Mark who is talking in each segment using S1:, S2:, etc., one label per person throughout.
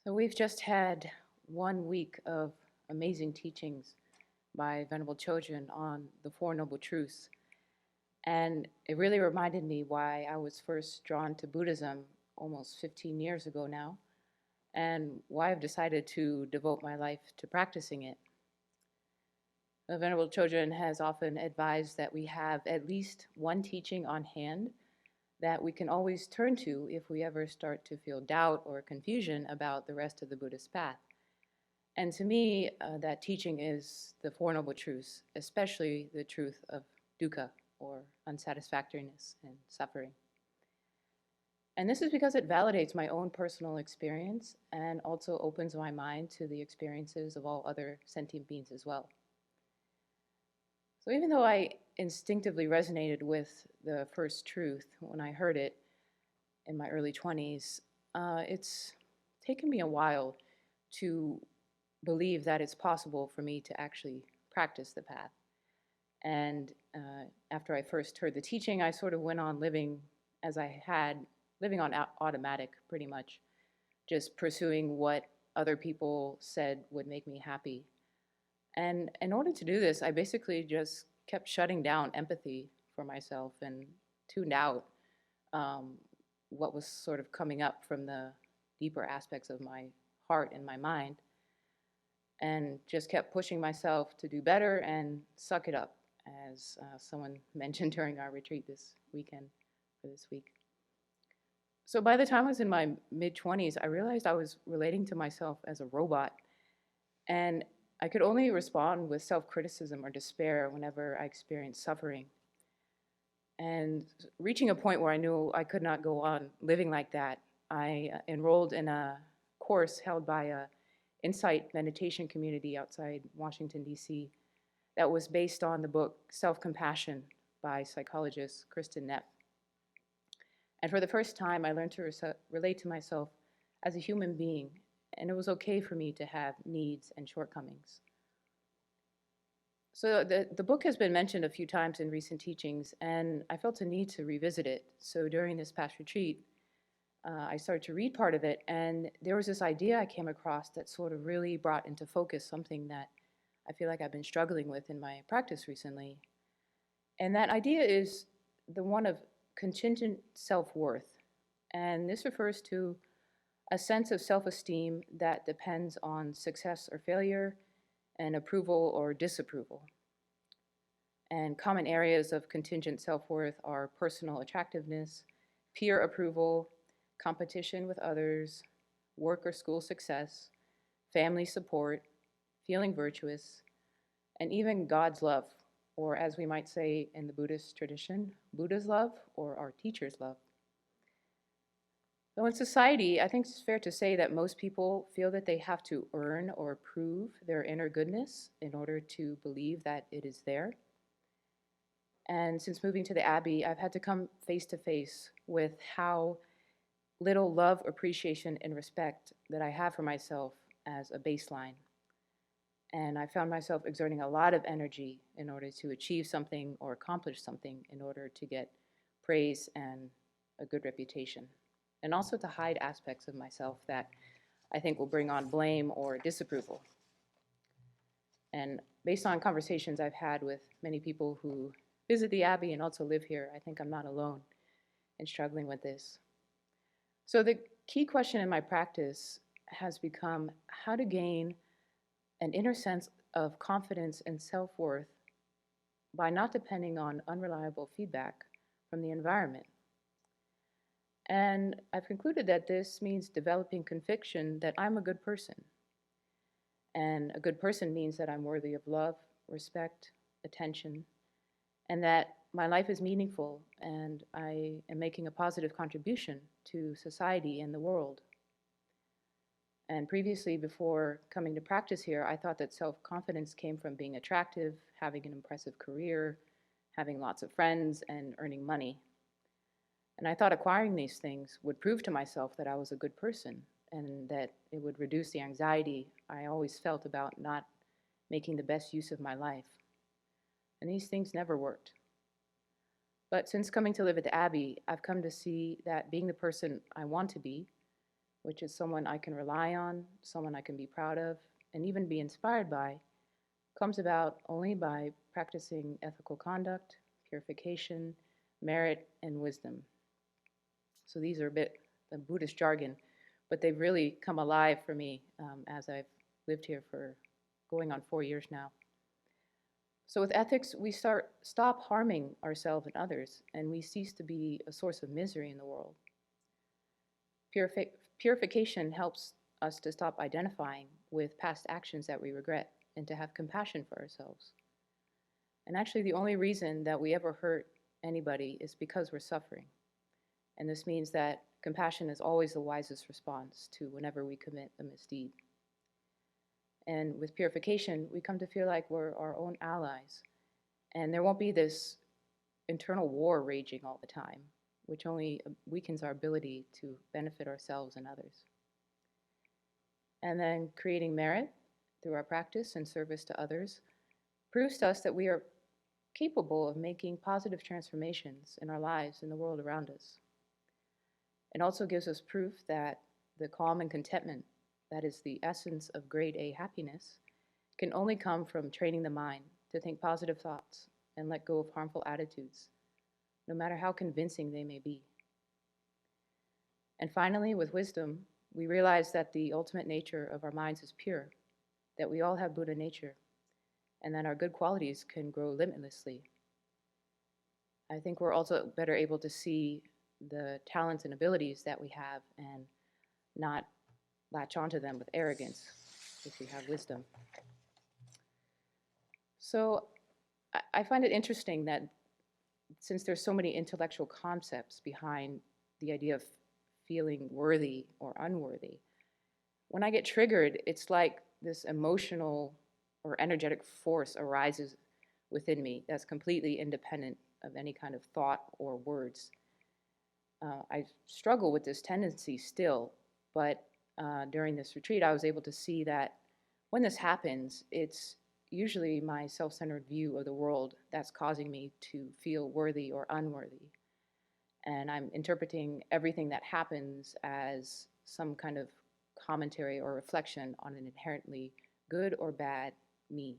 S1: So we've just had 1 week of amazing teachings by Venerable Chojun on the Four Noble Truths. And it really reminded me why I was first drawn to Buddhism almost 15 years ago now, and why I've decided to devote my life to practicing it. The Venerable Chojun has often advised that we have at least one teaching on hand that we can always turn to if we ever start to feel doubt or confusion about the rest of the Buddhist path. And to me, that teaching is the Four Noble Truths, especially the truth of dukkha, or unsatisfactoriness and suffering. And this is because it validates my own personal experience and also opens my mind to the experiences of all other sentient beings as well. So even though I instinctively resonated with the first truth when I heard it in my early 20s, it's taken me a while to believe that it's possible for me to actually practice the path. And after I first heard the teaching, I sort of went on living as I had, living on automatic pretty much, just pursuing what other people said would make me happy. And in order to do this, I basically just kept shutting down empathy for myself and tuned out um, what was sort of coming up from the deeper aspects of my heart and my mind, and just kept pushing myself to do better and suck it up, as someone mentioned during our retreat this weekend, or this week. So by the time I was in my mid-20s, I realized I was relating to myself as a robot, and I could only respond with self-criticism or despair whenever I experienced suffering. And reaching a point where I knew I could not go on living like that, I enrolled in a course held by a insight meditation community outside Washington, D.C., that was based on the book Self-Compassion by psychologist Kristen Neff. And for the first time, I learned to relate to myself as a human being, and it was okay for me to have needs and shortcomings. So the book has been mentioned a few times in recent teachings, and I felt a need to revisit it. So during this past retreat, I started to read part of it, and there was this idea I came across that sort of really brought into focus something that I feel like I've been struggling with in my practice recently. And that idea is the one of contingent self-worth. And this refers to a sense of self-esteem that depends on success or failure and approval or disapproval. And common areas of contingent self-worth are personal attractiveness, peer approval, competition with others, work or school success, family support, feeling virtuous, and even God's love, or as we might say in the Buddhist tradition, Buddha's love or our teacher's love. Though in society, I think it's fair to say that most people feel that they have to earn or prove their inner goodness in order to believe that it is there. And since moving to the Abbey, I've had to come face to face with how little love, appreciation, and respect that I have for myself as a baseline. And I found myself exerting a lot of energy in order to achieve something or accomplish something in order to get praise and a good reputation. And also to hide aspects of myself that I think will bring on blame or disapproval. And based on conversations I've had with many people who visit the Abbey and also live here, I think I'm not alone in struggling with this. So the key question in my practice has become how to gain an inner sense of confidence and self-worth by not depending on unreliable feedback from the environment. And I've concluded that this means developing conviction that I'm a good person. And a good person means that I'm worthy of love, respect, attention, and that my life is meaningful and I am making a positive contribution to society and the world. And previously, before coming to practice here, I thought that self-confidence came from being attractive, having an impressive career, having lots of friends, and earning money. And I thought acquiring these things would prove to myself that I was a good person and that it would reduce the anxiety I always felt about not making the best use of my life. And these things never worked. But since coming to live at the Abbey, I've come to see that being the person I want to be which is someone I can rely on, someone I can be proud of, and even be inspired by, comes about only by practicing ethical conduct, purification, merit, and wisdom. So these are a bit the Buddhist jargon, but they've really come alive for me as I've lived here for going on 4 years now. So with ethics, we stop harming ourselves and others, and we cease to be a source of misery in the world. Purification helps us to stop identifying with past actions that we regret and to have compassion for ourselves. And actually, the only reason that we ever hurt anybody is because we're suffering. And this means that compassion is always the wisest response to whenever we commit a misdeed. And with purification, we come to feel like we're our own allies. And there won't be this internal war raging all the time, which only weakens our ability to benefit ourselves and others. And then creating merit through our practice and service to others proves to us that we are capable of making positive transformations in our lives and the world around us. It also gives us proof that the calm and contentment that is the essence of grade A happiness can only come from training the mind to think positive thoughts and let go of harmful attitudes, no matter how convincing they may be. And finally, with wisdom, we realize that the ultimate nature of our minds is pure, that we all have Buddha nature, and that our good qualities can grow limitlessly. I think we're also better able to see the talents and abilities that we have and not latch onto them with arrogance if we have wisdom. So I find it interesting that since there's so many intellectual concepts behind the idea of feeling worthy or unworthy, when I get triggered, it's like this emotional or energetic force arises within me that's completely independent of any kind of thought or words. I struggle with this tendency still, but during this retreat, I was able to see that when this happens, it's usually my self-centered view of the world that's causing me to feel worthy or unworthy. And I'm interpreting everything that happens as some kind of commentary or reflection on an inherently good or bad me.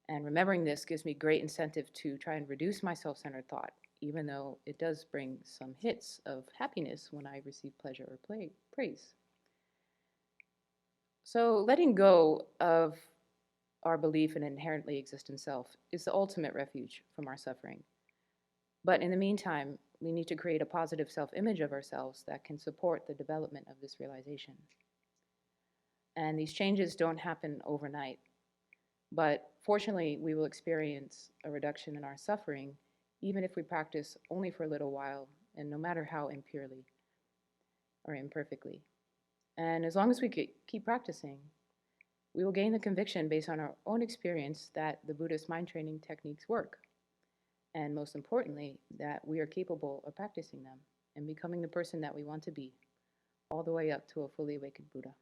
S1: And remembering this gives me great incentive to try and reduce my self-centered thought, even though it does bring some hits of happiness when I receive pleasure or praise. So letting go of our belief in an inherently existent self is the ultimate refuge from our suffering. But in the meantime, we need to create a positive self-image of ourselves that can support the development of this realization. And these changes don't happen overnight. But fortunately, we will experience a reduction in our suffering even if we practice only for a little while and no matter how impurely or imperfectly. And as long as we keep practicing, we will gain the conviction based on our own experience that the Buddhist mind training techniques work. And most importantly, that we are capable of practicing them and becoming the person that we want to be, all the way up to a fully awakened Buddha.